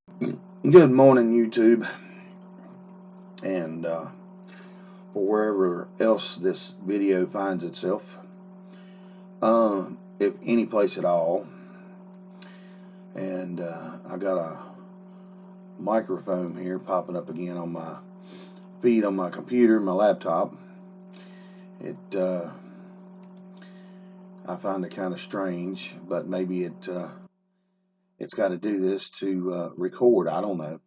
Good morning, YouTube, and for wherever else this video finds itself, if any place at all. And I got a microphone here popping up again on my feed on my computer, my laptop. I find it kind of strange, but maybe it's got to do this to record. I don't know.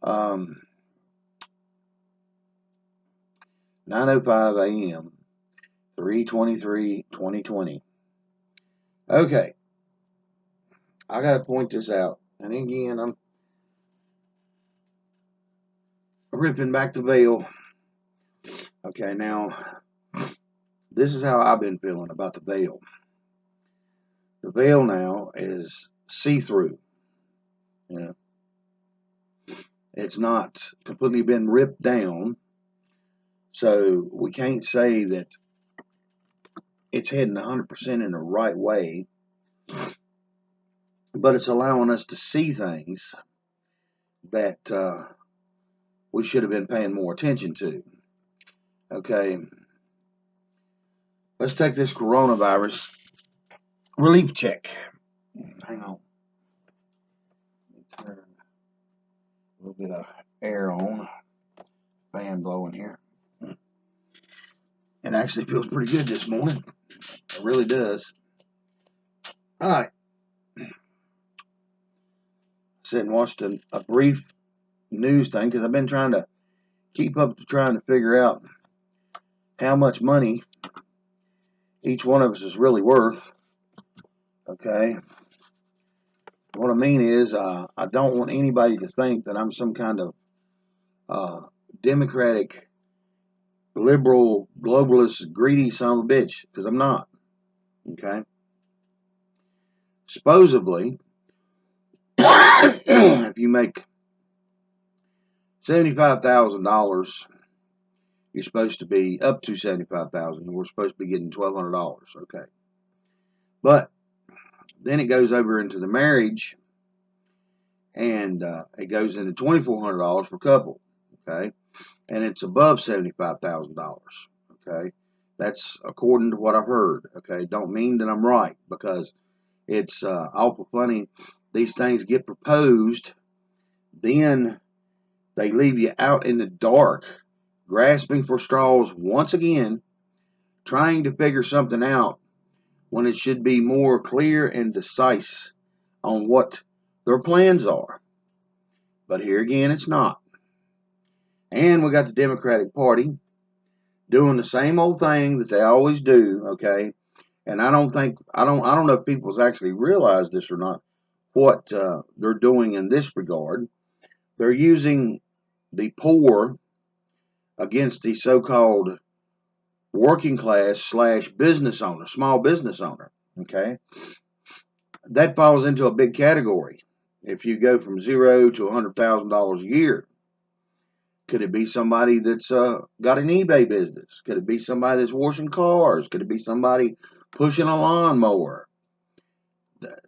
9:05 a.m. 3/23/2020. Okay, I gotta point this out. And again, I'm ripping back the veil. Okay, now this is how I've been feeling about the veil. The veil now is see-through. You know, it's not completely been ripped down, so we can't say that it's heading 100% in the right way. But it's allowing us to see things that we should have been paying more attention to. Okay, let's take this coronavirus relief check. Hang on. Let me turn a little bit of air on. Fan blowing here. It actually feels pretty good this morning. It really does. All right. Sit and watched a brief news thing because I've been trying to keep up to trying to figure out how much money each one of us is really worth. Okay. What I mean is, I don't want anybody to think that I'm some kind of Democratic, liberal, globalist, greedy son of a bitch, because I'm not. Okay. Supposedly, if you make $75,000, you're supposed to be up to $75,000. We're supposed to be getting $1,200. Okay, but then it goes over into the marriage, and it goes into $2,400 per couple. Okay, and it's above $75,000. Okay, that's according to what I've heard. Okay, don't mean that I'm right, because it's awful funny. These things get proposed, then they leave you out in the dark, grasping for straws once again, trying to figure something out when it should be more clear and decisive on what their plans are. But here again, it's not. And we got the Democratic Party doing the same old thing that they always do, okay? And I don't know if people's actually realize this or not, what they're doing in this regard. They're using the poor against the so-called working class / business owner, small business owner. Okay, that falls into a big category. If you go from zero to $100,000 a year, could it be somebody that's got an eBay business? Could it be somebody that's washing cars? Could it be somebody pushing a lawnmower?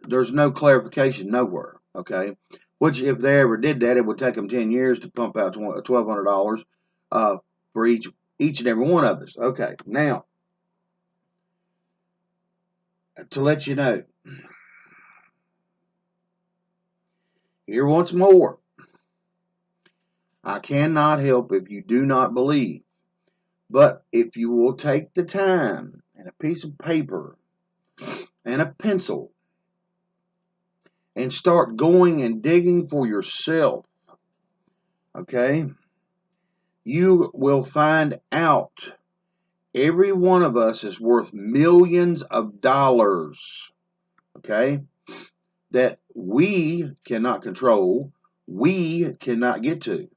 There's no clarification nowhere. Okay, which if they ever did that, it would take them 10 years to pump out $1,200 for each and every one of us. Okay, now to let you know, here once more, I cannot help if you do not believe, but if you will take the time and a piece of paper and a pencil and start going and digging for yourself, okay, you will find out every one of us is worth millions of dollars, okay, that we cannot control, we cannot get to.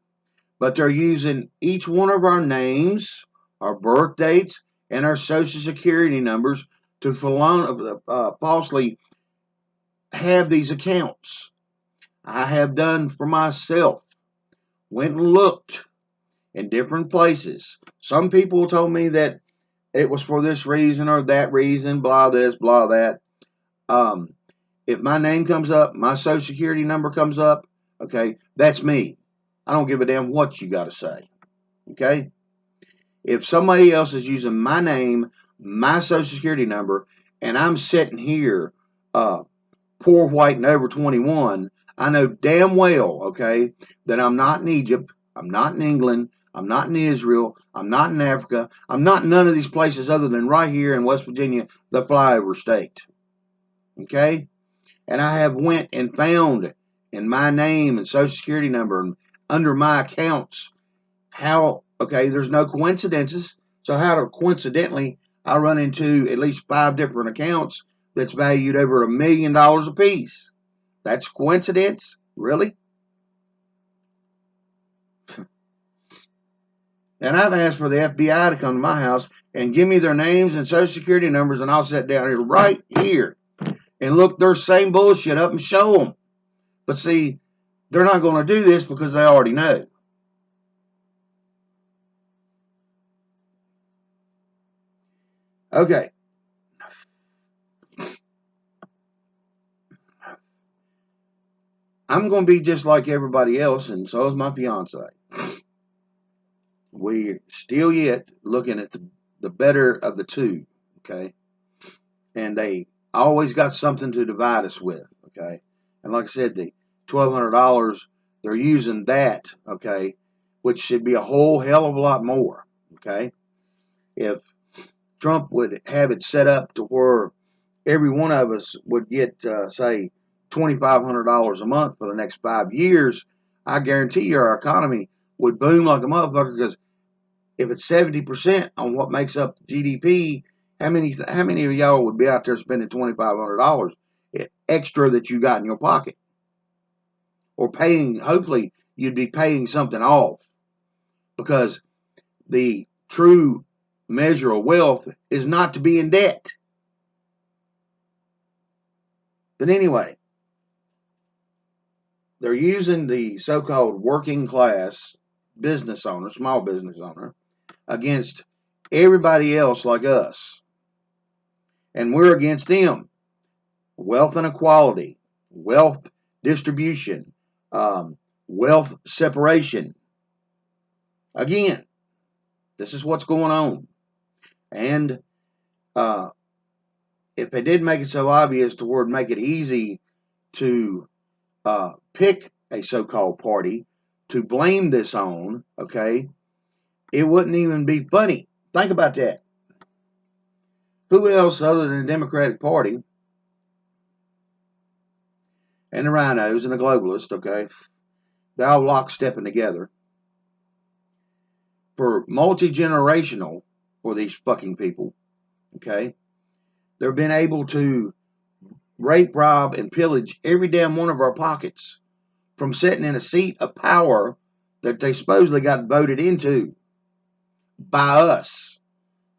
But they're using each one of our names, our birth dates, and our social security numbers to falsely have these accounts. I have done for myself. Went and looked in different places. Some people told me that it was for this reason or that reason, blah this, blah that. Um, if my name comes up, my social security number comes up, Okay, that's me. I don't give a damn what you got to say. Okay, if somebody else is using my name, my social security number, and I'm sitting here, uh, poor white and over 21, I know damn well, okay, that I'm not in Egypt, I'm not in England, I'm not in Israel, I'm not in Africa, I'm not in none of these places other than right here in West Virginia, the flyover state. Okay? And I have went and found in my name and social security number and under my accounts how, okay, there's no coincidences. So how to coincidentally I run into at least 5 different accounts that's valued over $1 million a piece. That's coincidence? Really? And I've asked for the FBI to come to my house and give me their names and social security numbers, and I'll sit down here right here and look their same bullshit up and show them. But see, they're not going to do this because they already know. Okay. I'm going to be just like everybody else, and so is my fiance. We're still yet looking at the better of the two, okay? And they always got something to divide us with, okay? And like I said, the $1,200, they're using that, okay, which should be a whole hell of a lot more, okay? If Trump would have it set up to where every one of us would get, say, $2,500 a month for the next 5 years, I guarantee you our economy would boom like a motherfucker. Because if it's 70% on what makes up GDP, how many of y'all would be out there spending $2,500 extra that you got in your pocket, or paying? Hopefully, you'd be paying something off, because the true measure of wealth is not to be in debt. But anyway, they're using the so-called working class business owner, small business owner, against everybody else like us. And we're against them. Wealth inequality, wealth distribution, um, wealth separation. Again, this is what's going on. And uh, if they did make it so obvious to where it'd make it easy to pick a so-called party to blame this on, okay, it wouldn't even be funny. Think about that. Who else other than the Democratic Party and the rhinos and the globalists, okay, they're all lockstepping together for multi-generational for these fucking people, okay? They've been able to rape, rob, and pillage every damn one of our pockets from sitting in a seat of power that they supposedly got voted into by us.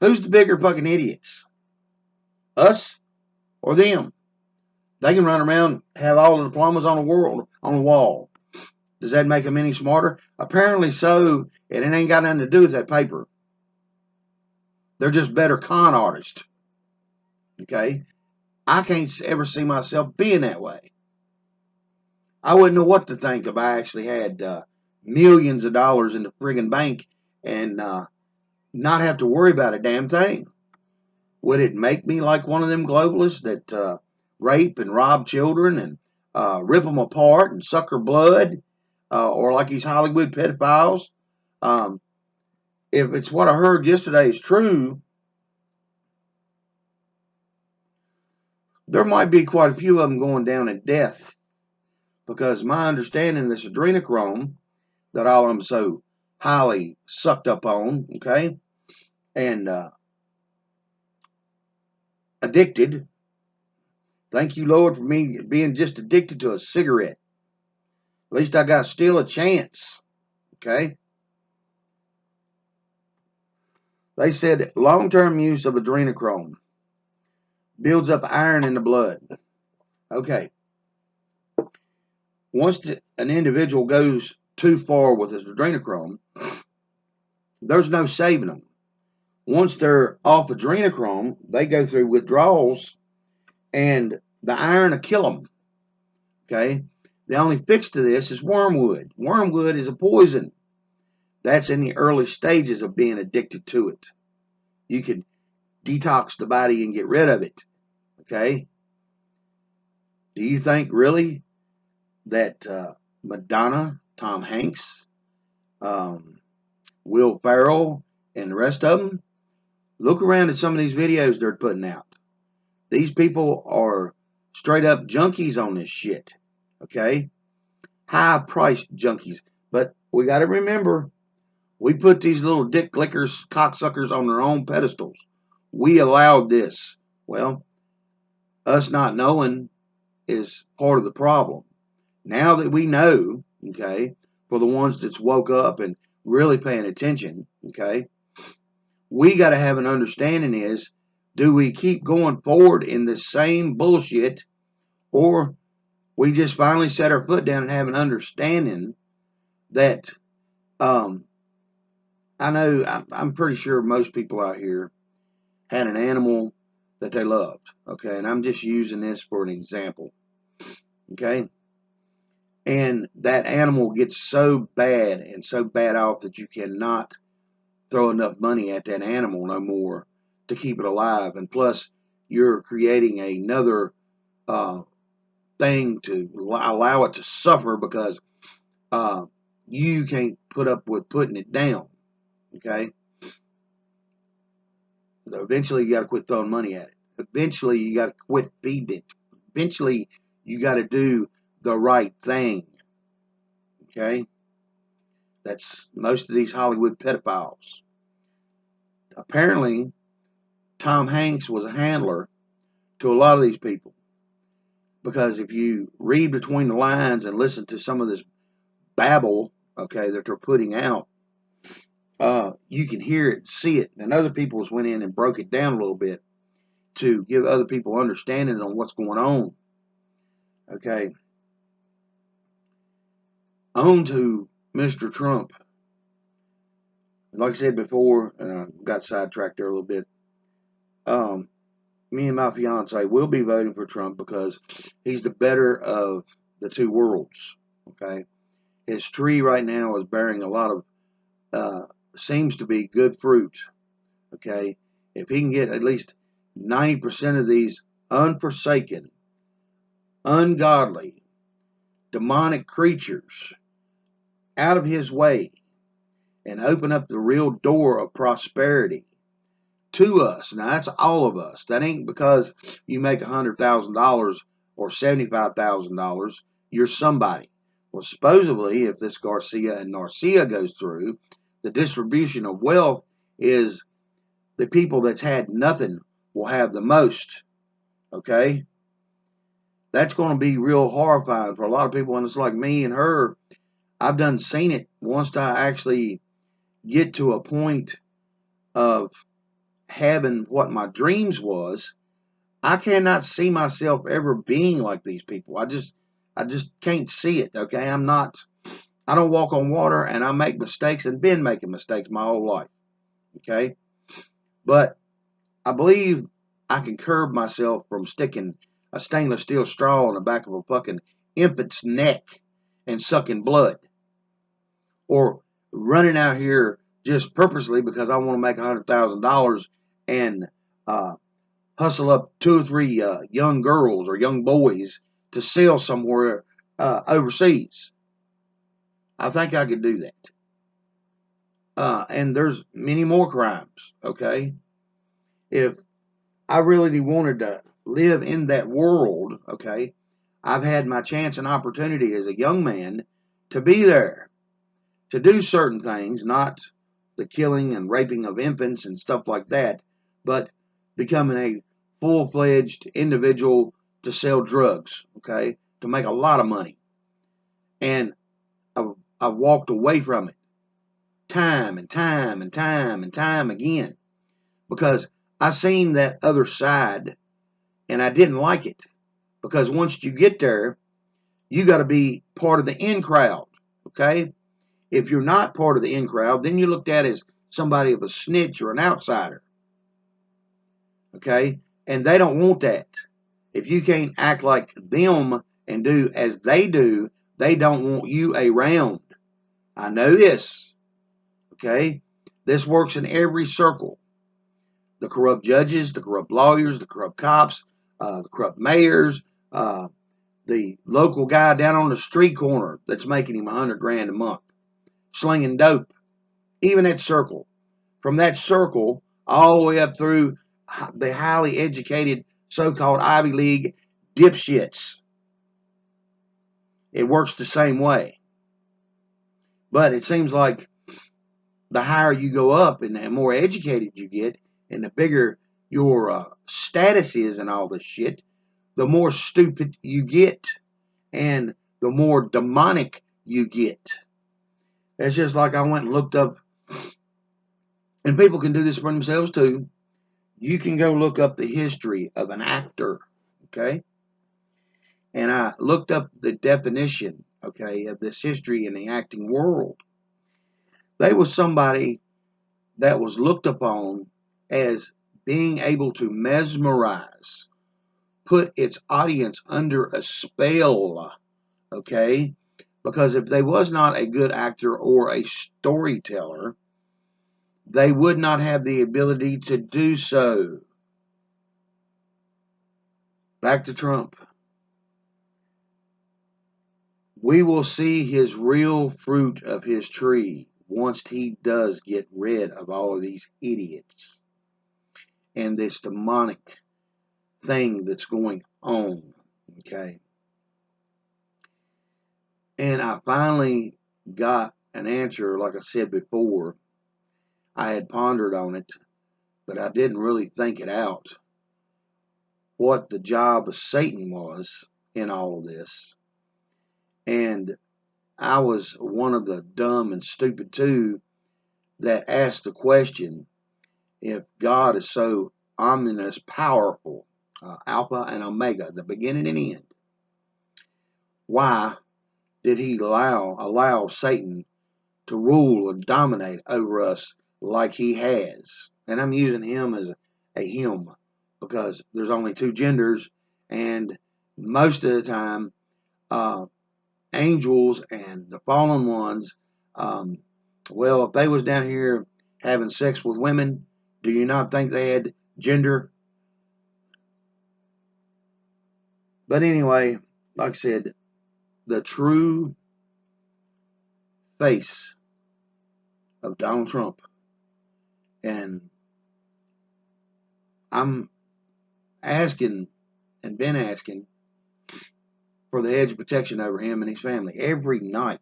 Who's the bigger fucking idiots? Us or them? They can run around, have all the diplomas on the world on the wall. Does that make them any smarter? Apparently so, and it ain't got nothing to do with that paper. They're just better con artists. Okay? I can't ever see myself being that way. I wouldn't know what to think if I actually had millions of dollars in the friggin' bank and not have to worry about a damn thing. Would it make me like one of them globalists that rape and rob children and rip them apart and suck their blood, or like these Hollywood pedophiles? Um, if it's what I heard yesterday is true, there might be quite a few of them going down in death, because my understanding this adrenochrome that all of them so highly sucked up on, okay, and addicted. Thank you, Lord, for me being just addicted to a cigarette. At least I got still a chance, okay? They said long-term use of adrenochrome builds up iron in the blood. Okay, once an individual goes too far with his adrenochrome, there's no saving them. Once they're off adrenochrome, they go through withdrawals, and the iron will kill them. Okay, The only fix to this is wormwood. Wormwood is a poison. That's in the early stages of being addicted to it. You can detox the body and get rid of it. Okay? Do you think really that Madonna, Tom Hanks, Will Ferrell, and the rest of them, look around at some of these videos they're putting out. These people are straight up junkies on this shit. Okay? High priced junkies. But we got to remember, we put these little dick lickers, cocksuckers on their own pedestals. We allowed this. Well, us not knowing is part of the problem. Now that we know, okay, for the ones that's woke up and really paying attention, okay, we got to have an understanding is, do we keep going forward in the same bullshit, or we just finally set our foot down and have an understanding that, I know, I'm pretty sure most people out here had an animal that they loved, okay, and I'm just using this for an example, okay, and that animal gets so bad and so bad off that you cannot throw enough money at that animal no more to keep it alive, and plus you're creating another thing to allow it to suffer because you can't put up with putting it down, okay? So eventually you got to quit throwing money at it. Eventually you got to quit feeding it. Eventually you got to do the right thing, okay? That's most of these Hollywood pedophiles. Apparently, Tom Hanks was a handler to a lot of these people. Because if you read between the lines and listen to some of this babble, okay, that they're putting out, you can hear it, see it. And other people went in and broke it down a little bit to give other people understanding on what's going on. Okay. On to Mr. Trump. Like I said before, and I got sidetracked there a little bit. Me and my fiance will be voting for Trump because he's the better of the two worlds. Okay. His tree right now is bearing a lot of, seems to be good fruit. Okay. If he can get at least 90% of these unforsaken, ungodly, demonic creatures out of his way and open up the real door of prosperity to us. Now, that's all of us. That ain't because you make $100,000 or $75,000. You're somebody. Well, supposedly, if this Garcia and Narcia goes through, the distribution of wealth is the people that's had nothing will have the most. Okay? That's going to be real horrifying for a lot of people. And it's like me and her. I've done seen it once I actually get to a point of having what my dreams was. I cannot see myself ever being like these people. I just can't see it. Okay, I don't walk on water, and I make mistakes and been making mistakes my whole life. Okay, but I believe I can curb myself from sticking a stainless steel straw in the back of a fucking infant's neck and sucking blood, or running out here just purposely because I want to make $100,000 and hustle up 2 or 3 young girls or young boys to sell somewhere overseas. I think I could do that. And there's many more crimes, okay? If I really wanted to live in that world, okay, I've had my chance and opportunity as a young man to be there, to do certain things, not the killing and raping of infants and stuff like that, but becoming a full-fledged individual to sell drugs, okay, to make a lot of money. And I walked away from it time and time and time and time again because I seen that other side and I didn't like it. Because once you get there, you got to be part of the in crowd, okay? If you're not part of the in crowd, then you're looked at as somebody of a snitch or an outsider, okay? And they don't want that. If you can't act like them and do as they do, They don't want you around. I know this. Okay? This works in every circle. The corrupt judges, the corrupt lawyers, the corrupt cops, the corrupt mayors, the local guy down on the street corner that's making him $100,000 a month, slinging dope. Even that circle. From that circle all the way up through the highly educated so-called Ivy League dipshits. It works the same way. But it seems like the higher you go up and the more educated you get and the bigger your status is and all this shit, the more stupid you get and the more demonic you get. It's just like I went and looked up, and people can do this for themselves too. You can go look up the history of an actor, okay? And I looked up the definition, okay, of this history in the acting world. They was somebody that was looked upon as being able to mesmerize, put its audience under a spell, okay? Because if they was not a good actor or a storyteller, they would not have the ability to do so. Back to Trump. We will see his real fruit of his tree once he does get rid of all of these idiots and this demonic thing that's going on. Okay. And I finally got an answer, like I said before. I had pondered on it, but I didn't really think it out. What the job of Satan was in all of this. And I was one of the dumb and stupid two that asked the question, if God is so omnipotent, powerful, Alpha and Omega, the beginning and end, why did he allow Satan to rule or dominate over us like he has? And I'm using him as a him because there's only two genders, and most of the time, angels and the fallen ones, well, if they was down here having sex with women, do you not think they had gender? But anyway, like I said, the true face of Donald Trump, and I'm asking and been asking for the hedge of protection over him and his family every night,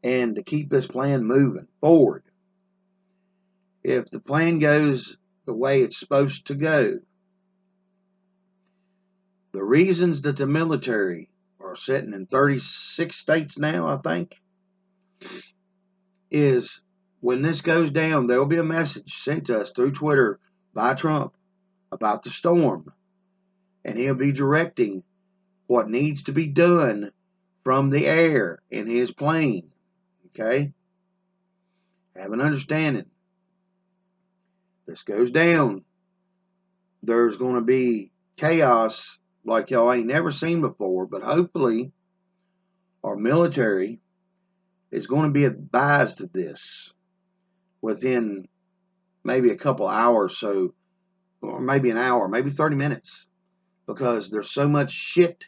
and to keep this plan moving forward. If the plan goes the way it's supposed to go, the reasons that the military are sitting in 36 states now, I think, is when this goes down, there'll be a message sent to us through Twitter by Trump about the storm, and he'll be directing what needs to be done from the air in his plane. Okay? Have an understanding. This goes down, there's going to be chaos like y'all ain't never seen before, but hopefully our military is going to be advised of this within maybe a couple hours, so, or maybe an hour, maybe 30 minutes, because there's so much shit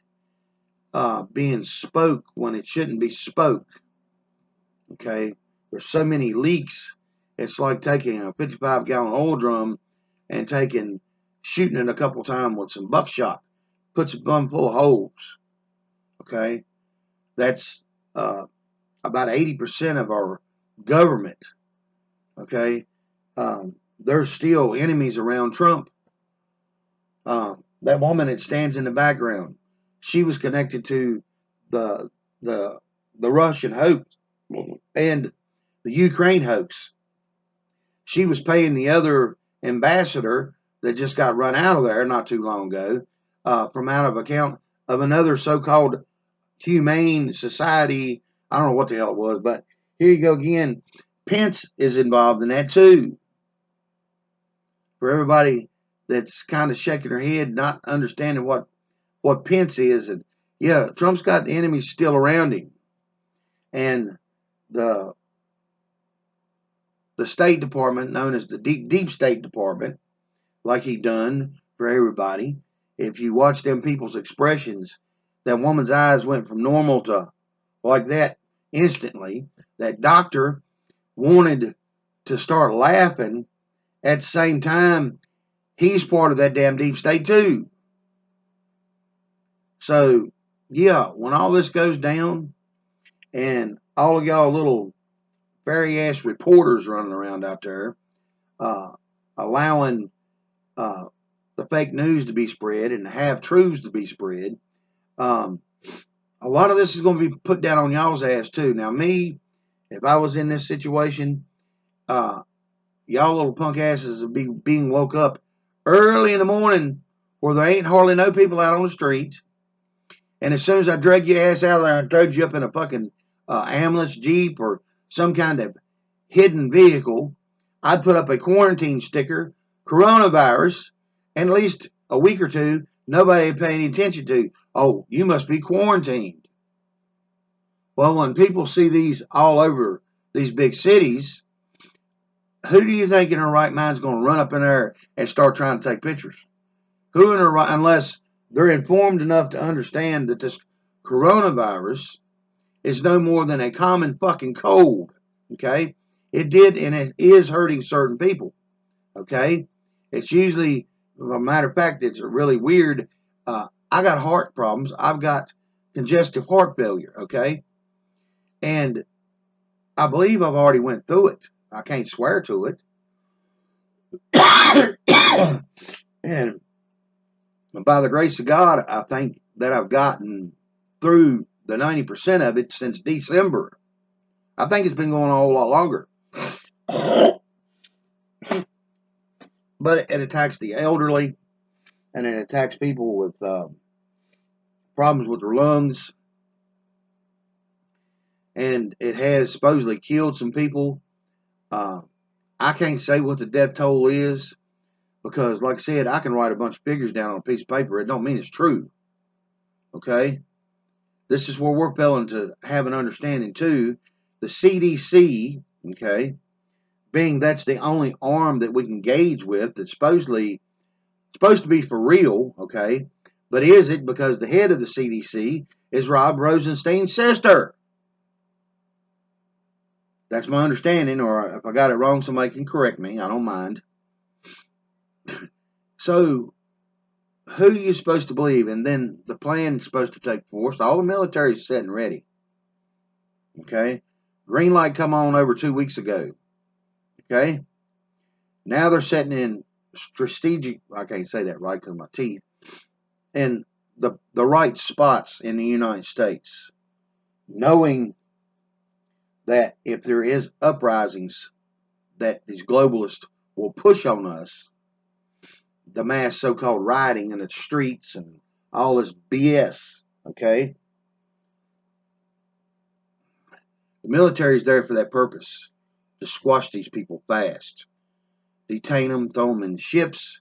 being spoke when it shouldn't be spoke. Okay, there's so many leaks. It's like taking a 55-gallon oil drum and shooting it a couple times with some buckshot, puts a bum full of holes. Okay, that's about 80% of our government. Okay, there's still enemies around Trump. That woman that stands in the background, she was connected to the the the Russian hoax and the Ukraine hoax. She was paying the other ambassador that just got run out of there not too long ago from out of account of another so-called humane society. I don't know what the hell it was, but here you go again. Pence is involved in that too. For everybody that's kind of shaking their head, not understanding what Pence is, and Yeah, Trump's got the enemies still around him. And the State Department, known as the Deep State Department, like he done for everybody, if you watch them people's expressions, that woman's eyes went from normal to like that instantly. That doctor wanted to start laughing. At the same time, he's part of that damn deep state too. So, yeah, when all this goes down and all of y'all little fairy ass reporters running around out there uh, allowing uh, the fake news to be spread and the half truths to be spread, um, a lot of this is going to be put down on y'all's ass too. Now, me, if I was in this situation, uh, y'all little punk asses would be being woke up early in the morning where there ain't hardly no people out on the street. And as soon as I drag your ass out of there and throwed you up in a fucking ambulance, Jeep, or some kind of hidden vehicle, I'd put up a quarantine sticker, coronavirus, and at least a week or two, nobody would pay any attention to. Oh, you must be quarantined. Well, when people see these all over these big cities, who do you think in their right mind is going to run up in there and start trying to take pictures? Who in their right, unless they're informed enough to understand that this coronavirus is no more than a common fucking cold. Okay, it did and it is hurting certain people. Okay, it's usually, as a matter of fact, it's really weird. I got heart problems. I've got congestive heart failure. Okay, and I believe I've already went through it. I can't swear to it. And by the grace of God, I think that I've gotten through the 90% of it since December. I think it's been going on a whole lot longer. But it attacks the elderly and it attacks people with problems with their lungs. And it has supposedly killed some people. Uh, I can't say what the death toll is because, like I said, I can write a bunch of figures down on a piece of paper. It don't mean it's true. Okay? This is where we're failing to have an understanding, too. The CDC, okay, being that's the only arm that we can gauge with that's supposedly supposed to be for real, okay, but is it because the head of the CDC is Rob Rosenstein's sister? That's my understanding, or if I got it wrong, somebody can correct me. I don't mind. So, who are you supposed to believe? And then the plan's supposed to take force. All the military is set and ready. Okay? Green light come on over 2 weeks ago. Okay? Now they're setting in strategic, I can't say that right because of my teeth, in the right spots in the United States, knowing that if there is uprisings that these globalists will push on us, the mass so-called rioting in the streets and all this BS, okay? The military is there for that purpose, to squash these people fast, detain them, throw them in ships,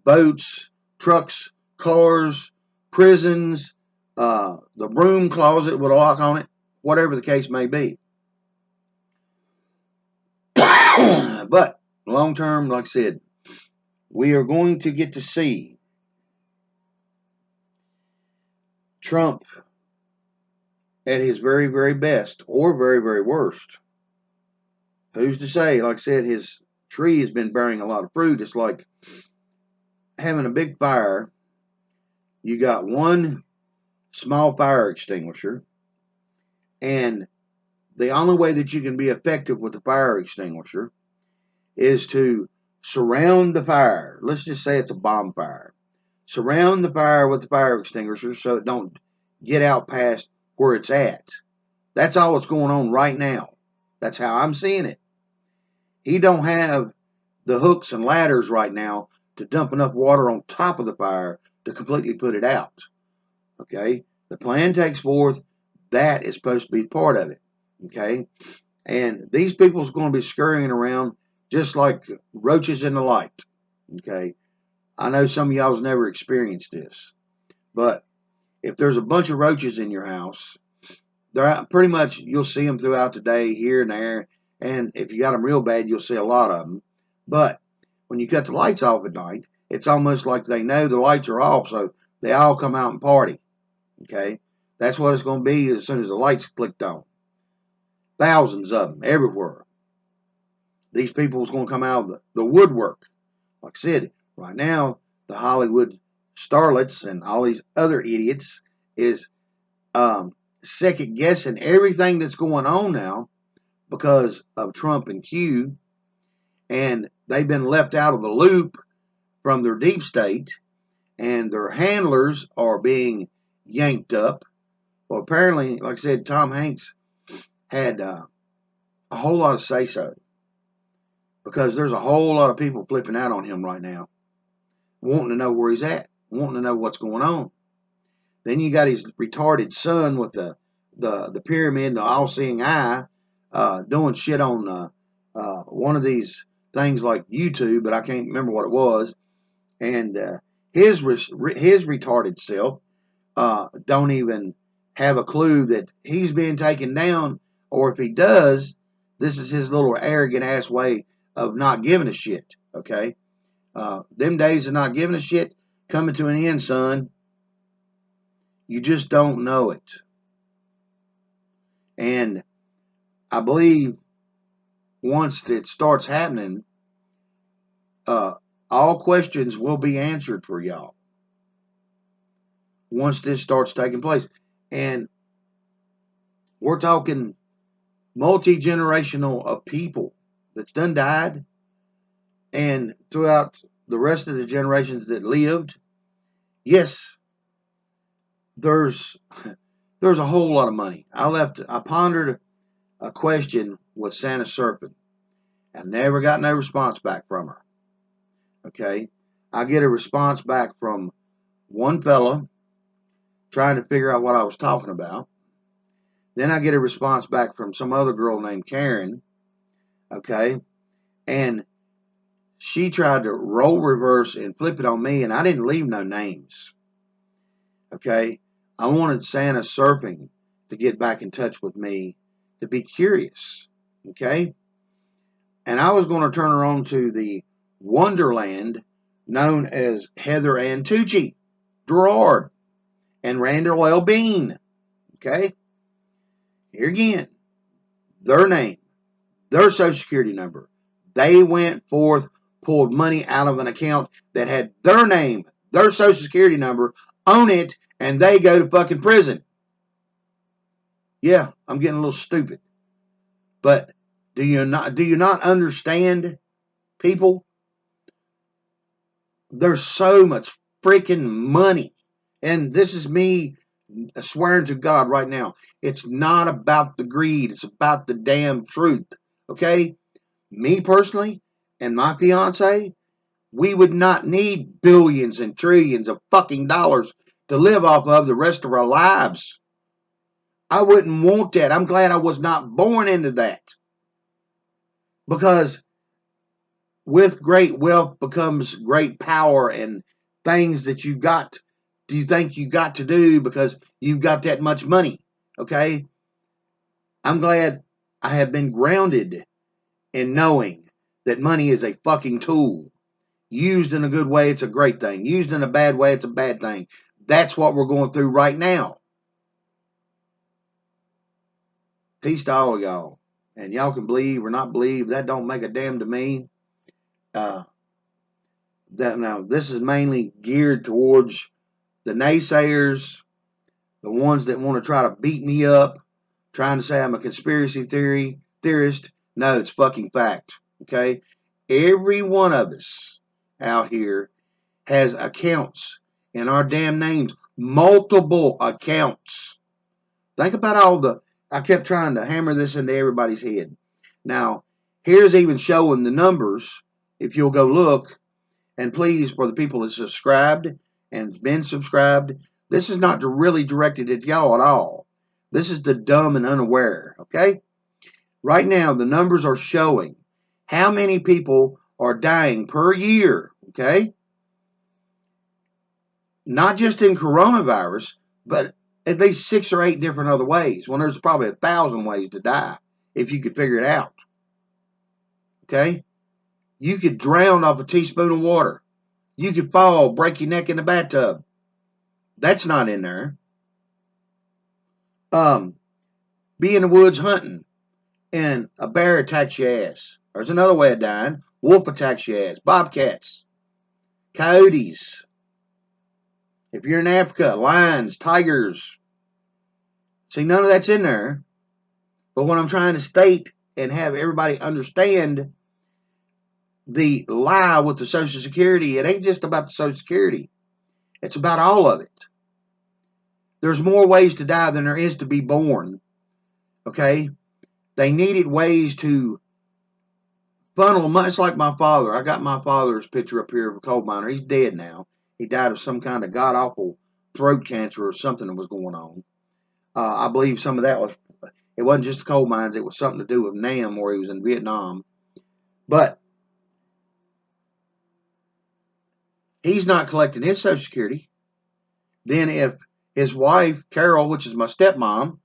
boats, trucks, cars, prisons, the broom closet with a lock on it, whatever the case may be. But long term, like I said, we are going to get to see Trump at his very, very best or very, very worst. Who's to say? Like I said, his tree has been bearing a lot of fruit. It's like having a big fire. You got one small fire extinguisher, and the only way that you can be effective with the fire extinguisher is to surround the fire. Let's just say it's a bonfire. Surround the fire with the fire extinguisher so it don't get out past where it's at. That's all that's going on right now. That's how I'm seeing it. He don't have the hooks and ladders right now to dump enough water on top of the fire to completely put it out. Okay? The plan takes forth. That is supposed to be part of it. Okay? And these people's going to be scurrying around just like roaches in the light. Okay? I know some of y'all's never experienced this. But if there's a bunch of roaches in your house, they're out, pretty much you'll see them throughout the day here and there. And if you got them real bad, you'll see a lot of them. But when you cut the lights off at night, it's almost like they know the lights are off, so they all come out and party. Okay? That's what it's going to be as soon as the lights clicked on. Thousands of them everywhere. These people's going to come out of the woodwork. Like I said, right now, the Hollywood starlets and all these other idiots is second guessing everything that's going on now because of Trump and Q, and they've been left out of the loop from their deep state, and their handlers are being yanked up. Well, apparently, like I said, Tom Hanks had a whole lot of say-so, because there's a whole lot of people flipping out on him right now, wanting to know where he's at, wanting to know what's going on. Then you got his retarded son with the pyramid and the all-seeing eye, doing shit on one of these things like YouTube, but I can't remember what it was. And his retarded self don't even have a clue that he's being taken down, or if he does, this is his little arrogant ass way of not giving a shit. Okay, them days of not giving a shit coming to an end, son. You just don't know it. And I believe once it starts happening, all questions will be answered for y'all once this starts taking place. And we're talking multi-generational of people that's done died, and throughout the rest of the generations that lived, yes, there's a whole lot of money. I pondered a question with Santa Serpent. I never got no response back from her. Okay, I get a response back from one fella trying to figure out what I was talking about. Then I get a response back from some other girl named Karen. Okay, and she tried to roll reverse and flip it on me, and I didn't leave no names. Okay, I wanted Santa Surfing to get back in touch with me to be curious. Okay, and I was going to turn her on to the Wonderland known as Heather Ann Tucci, Gerard, and Randall L. Bean. Okay, here again, their name, their social security number. They went forth, pulled money out of an account that had their name, their social security number on it, and they go to fucking prison. Yeah, I'm getting a little stupid. But do you not understand, people? There's so much freaking money. And this is me swearing to God right now. It's not about the greed. It's about the damn truth. Okay? Me personally and my fiance, we would not need billions and trillions of fucking dollars to live off of the rest of our lives. I wouldn't want that. I'm glad I was not born into that. Because with great wealth becomes great power, and things that you think you got to do because you've got that much money. Okay? I'm glad I have been grounded in knowing that money is a fucking tool. Used in a good way, it's a great thing. Used in a bad way, it's a bad thing. That's what we're going through right now. Peace to all of y'all. And y'all can believe or not believe. That don't make a damn to me. Now, this is mainly geared towards the naysayers, the ones that want to try to beat me up, trying to say I'm a conspiracy theorist. No, it's fucking fact. Okay? Every one of us out here has accounts in our damn names. Multiple accounts. Think about I kept trying to hammer this into everybody's head. Now, here's even showing the numbers, if you'll go look. And please, for the people that subscribed and been subscribed, this is not really directed at y'all at all. This is the dumb and unaware, okay? Right now, the numbers are showing how many people are dying per year, okay? Not just in coronavirus, but at least 6 or 8 different other ways, when there's probably 1,000 ways to die if you could figure it out. Okay? You could drown off a teaspoon of water. You could fall, break your neck in the bathtub. That's not in there. Be in the woods hunting and a bear attacks your ass. There's another way of dying. Wolf attacks your ass. Bobcats. Coyotes. If you're in Africa, lions, tigers. See, none of that's in there. But what I'm trying to state and have everybody understand, the lie with the Social Security, it ain't just about the Social Security. It's about all of it. There's more ways to die than there is to be born. Okay? They needed ways to funnel, much like my father. I got my father's picture up here of a coal miner. He's dead now. He died of some kind of god-awful throat cancer or something that was going on. I believe some of that was, it wasn't just the coal mines, it was something to do with Nam, where he was in Vietnam. But he's not collecting his Social Security. Then if his wife, Carol, which is my stepmom,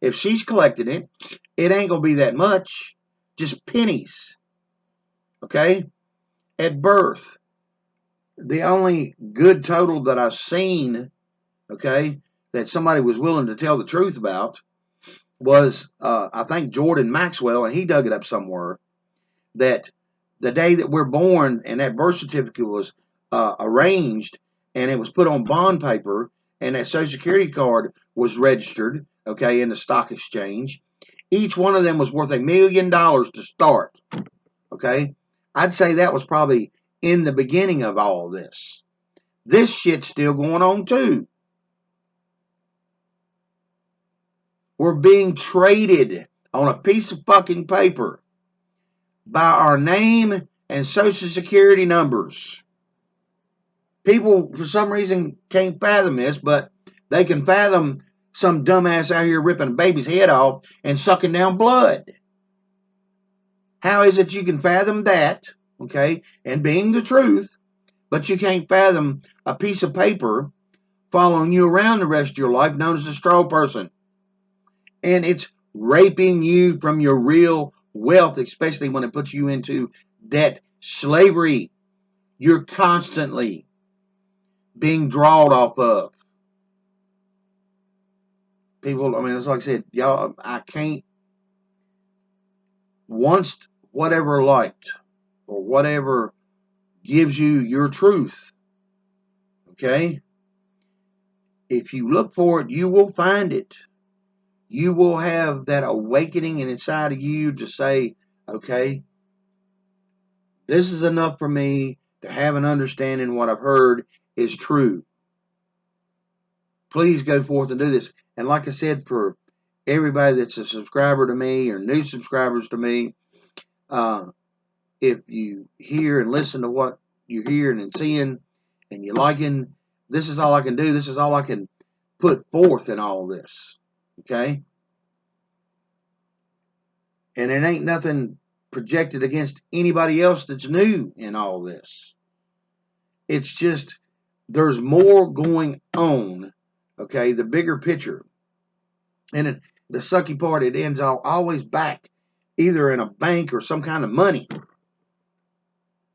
if she's collecting it, it ain't going to be that much. Just pennies. Okay? At birth. The only good total that I've seen, okay, that somebody was willing to tell the truth about was, I think, Jordan Maxwell, and he dug it up somewhere, that the day that we're born and that birth certificate was arranged and it was put on bond paper and that Social Security card was registered, okay, in the stock exchange, each one of them was worth $1 million to start, okay? I'd say that was probably in the beginning of all of this. This shit's still going on too. We're being traded on a piece of fucking paper by our name and Social Security numbers. People, for some reason, can't fathom this, but they can fathom some dumbass out here ripping a baby's head off and sucking down blood. How is it you can fathom that, okay, and being the truth, but you can't fathom a piece of paper following you around the rest of your life known as the straw person? And it's raping you from your real wealth, especially when it puts you into debt slavery. You're constantly being drawn off of. People, I mean, it's like I said, y'all, I can't, once whatever light or whatever gives you your truth, okay, if you look for it, you will find it. You will have that awakening inside of you to say, okay, this is enough for me to have an understanding what I've heard is true. Please go forth and do this. And like I said, for everybody that's a subscriber to me or new subscribers to me, if you hear and listen to what you're hearing and seeing and you're liking, this is all I can do. This is all I can put forth in all this. Okay? And it ain't nothing projected against anybody else that's new in all this. It's just there's more going on, okay, the bigger picture. And the sucky part, it ends always back either in a bank or some kind of money.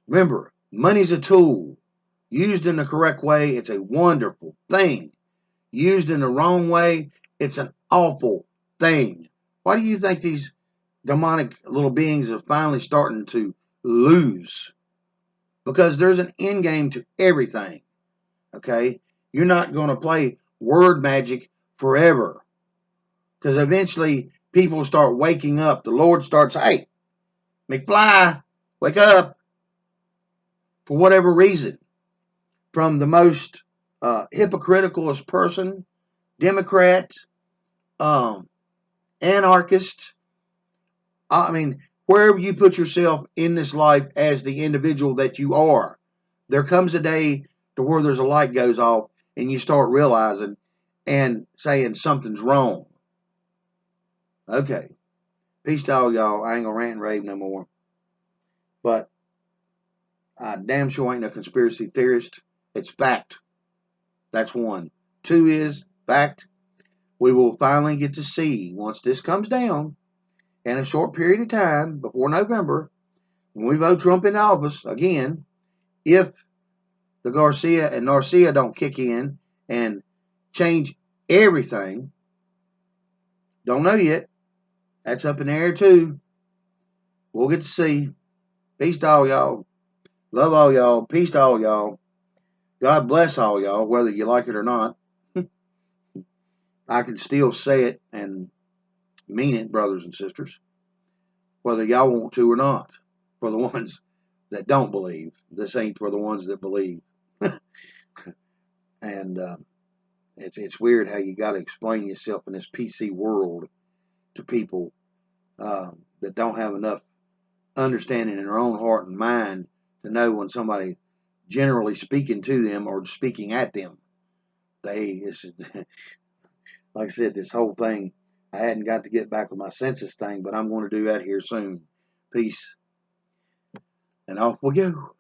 Remember, money's a tool. Used in the correct way, it's a wonderful thing. Used in the wrong way, it's an awful thing. Why do you think these demonic little beings are finally starting to lose? Because there's an end game to everything. Okay? You're not going to play word magic forever. Because eventually people start waking up. The Lord starts, hey, McFly, wake up. For whatever reason. From the most hypocriticalest person, Democrat, anarchist. I mean, wherever you put yourself in this life as the individual that you are, there comes a day to where there's a light goes off and you start realizing and saying something's wrong. Okay. Peace to all y'all. I ain't gonna rant and rave no more. But I damn sure ain't no conspiracy theorist. It's fact. That's one. Two is fact, we will finally get to see, once this comes down, in a short period of time, before November, when we vote Trump into office again, if the Garcia and Narcia don't kick in and change everything. Don't know yet. That's up in the air too. We'll get to see. Peace to all y'all. Love all y'all. Peace to all y'all. God bless all y'all, whether you like it or not. I can still say it and mean it, brothers and sisters, whether y'all want to or not. For the ones that don't believe, this ain't for the ones that believe. And it's weird how you got to explain yourself in this PC world to people that don't have enough understanding in their own heart and mind to know when somebody generally speaking to them or speaking at them. It's like I said, this whole thing, I hadn't got to get back with my census thing, but I'm going to do that here soon. Peace, and off we go.